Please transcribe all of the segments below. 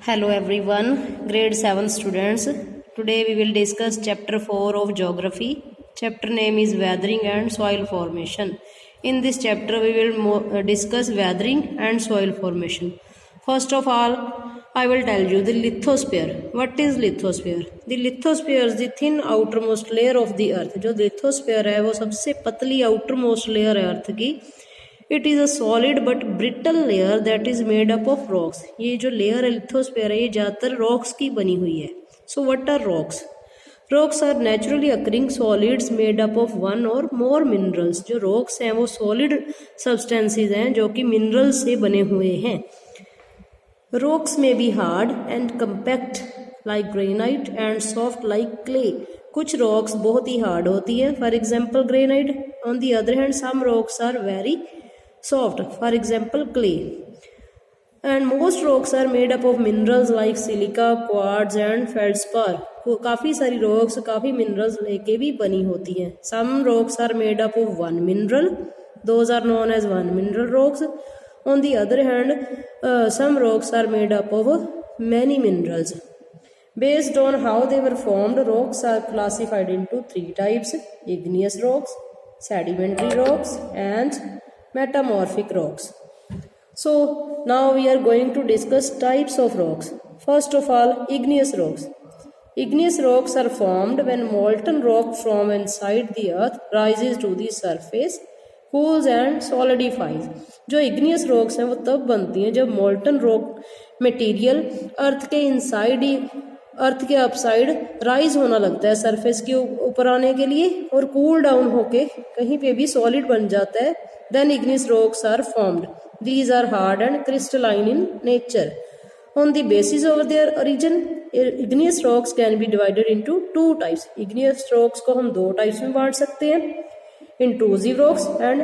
Hello everyone, grade 7 students. Today we will discuss chapter 4 of geography. Chapter name is weathering and soil formation. In this chapter we will discuss weathering and soil formation. First of all, I will tell you the lithosphere. What is lithosphere? The lithosphere is the thin outermost layer of the earth. जो lithosphere है वो सबसे पतली outermost layer है अर्थ की. It is a solid but brittle layer that is made up of rocks. ये जो layer है लिथोस्फेयर है ये ज़्यादातर रॉक्स की बनी हुई है. So what are rocks? Rocks are naturally occurring solids made up of one or more minerals. जो रॉक्स हैं वो सॉलिड सब्सटेंसेज हैं जो कि मिनरल्स से बने हुए हैं. रॉक्स में be hard and compact like granite and soft like clay. कुछ रॉक्स बहुत ही हार्ड होती हैं, for example granite. On the other hand some rocks are very soft, for example clay. And most rocks are made up of minerals like silica, quartz and feldspar. काफ़ी सारी rocks काफ़ी minerals लेके भी बनी होती हैं. Some rocks are made up of one mineral. Those are known as one mineral rocks. On the other hand, some rocks are made up of many minerals. Based on how they were formed, rocks are classified into three types: igneous rocks, sedimentary rocks and metamorphic rocks. So now we are going to discuss types of rocks. First of all, igneous rocks. Igneous rocks are formed when molten rock from inside the earth rises to the surface, cools and solidifies. जो igneous rocks हैं वो तब बनती हैं जब molten rock material अर्थ के inside he अर्थ के upside rise होना लगता है सरफेस के ऊपर आने के लिए और कूल डाउन होके कहीं पे भी सॉलिड बन जाता है. Then igneous rocks are formed. These are hard and crystalline in nature. On the basis of their origin, igneous rocks can be divided into two types. Igneous rocks को हम दो types में बांट सकते हैं: intrusive rocks and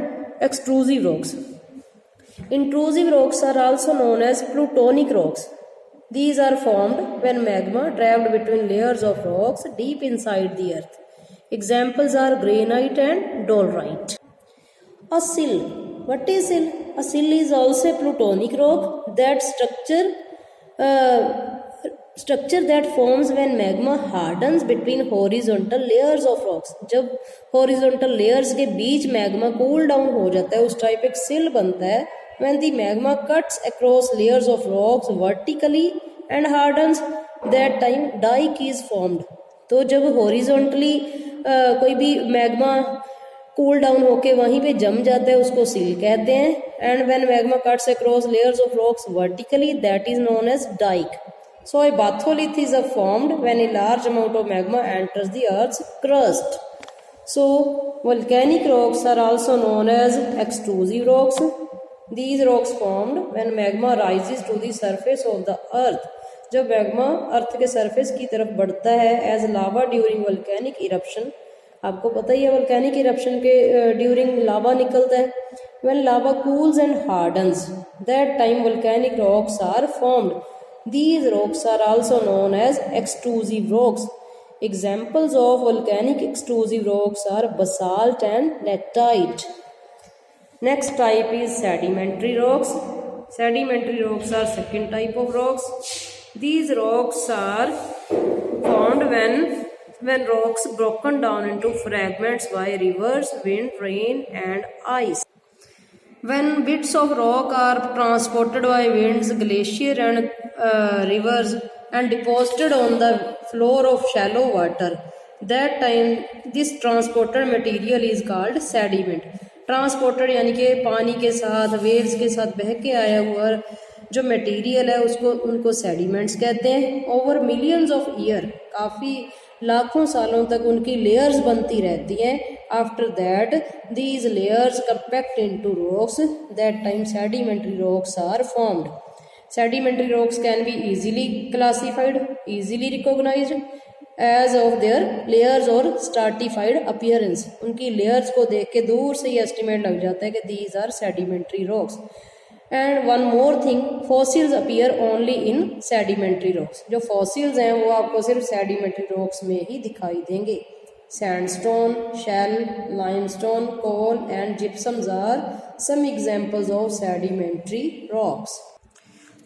extrusive rocks. Intrusive rocks are also known as plutonic rocks. These are formed when magma traveled between layers of rocks deep inside the earth. Examples are granite and dolerite. A sill. What is sill? A sill is also a plutonic rock. That structure that forms when magma hardens between horizontal layers of rocks. जब horizontal layers के बीच magma cool down हो जाता है उस type एक sill बनता है. When the magma cuts across layers of rocks vertically and hardens, that time dike is formed. तो जब horizontally कोई भी magma कूल डाउन होके वहीं पे जम जाता है उसको सिल कहते हैं. And when magma cuts across layers of rocks vertically that is known as dyke. So a batholith is formed when a large amount of magma enters the earth's crust. So volcanic rocks are also known as extrusive rocks. These rocks formed when magma rises to the surface of the earth. जब magma earth के surface की तरफ बढ़ता है as lava during volcanic eruption. आपको पता ही है volcanic eruption के ड्यूरिंग लावा निकलता है. When lava cools and hardens that time volcanic rocks are formed. These rocks are also known as extrusive rocks. Examples of volcanic extrusive rocks are basalt and latite. Next type is sedimentary rocks. Sedimentary rocks are second type of rocks. These rocks are formed when rocks broken down into fragments by rivers, wind, rain and ice. When bits of rock are transported by winds, glacier and rivers and deposited on the floor of shallow water, that time this transported material is called sediment. Transported यानी कि पानी के साथ waves के साथ बह के आया हुआ जो मटेरियल है उसको उनको सेडिमेंट्स कहते हैं. ओवर मिलियंस ऑफ ईयर काफ़ी लाखों सालों तक उनकी लेयर्स बनती रहती हैं. After that these layers compact into rocks. That time sedimentary rocks are formed. Sedimentary rocks can be easily classified, easily recognised as of their layers और स्ट्राटिफाइड अपीयरेंस. उनकी लेयर्स को देख के दूर से ही एस्टिमेट लग जाता है कि these are sedimentary rocks. And one more thing, fossils appear only in sedimentary rocks. जो फॉसिल्स हैं वो आपको सिर्फ सेडिमेंट्री रॉक्स में ही दिखाई देंगे. Sandstone, shale, limestone, coal and gypsums are some examples of sedimentary rocks.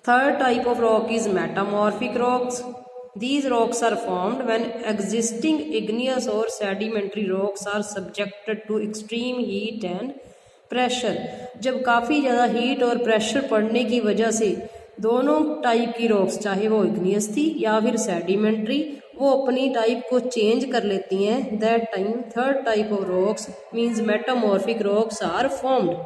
Third type of rock is metamorphic rocks. These rocks are formed when existing igneous or sedimentary rocks are subjected to extreme heat and pressure. जब काफ़ी ज़्यादा heat और pressure पड़ने की वजह से दोनों type की रॉक्स, चाहे वो इग्नियस थी या फिर सेडिमेंट्री, वो अपनी टाइप को चेंज कर लेती हैं. That time third type of rocks means metamorphic rocks are formed.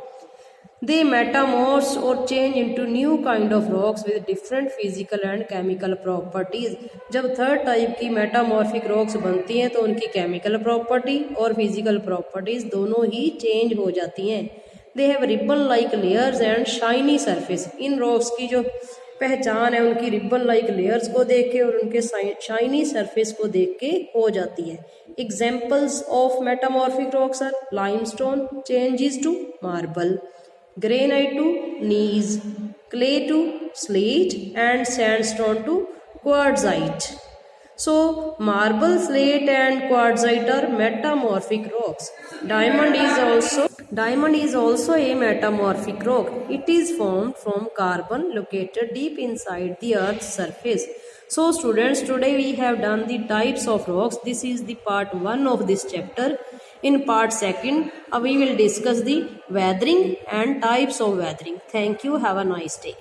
They metamorphose or change into new kind of rocks with different physical and chemical properties. जब थर्ड टाइप की metamorphic rocks बनती हैं तो उनकी chemical property और physical properties दोनों ही change हो जाती हैं. They have ribbon like layers and shiny surface. In rocks की जो पहचान है उनकी रिबन लाइक लेयर्स को देख के और उनके शाइनी सरफेस को देख के हो जाती है. Examples of metamorphic rocks are limestone changes to marble, granite to gneiss, clay to slate and sandstone to quartzite. So marble, slate and quartzite are metamorphic rocks. Diamond is also a metamorphic rock. It is formed from carbon located deep inside the earth's surface. So students, today we have done the types of rocks. This is the part 1 of this chapter. In part 2, we will discuss the weathering and types of weathering. Thank you. Have a nice day.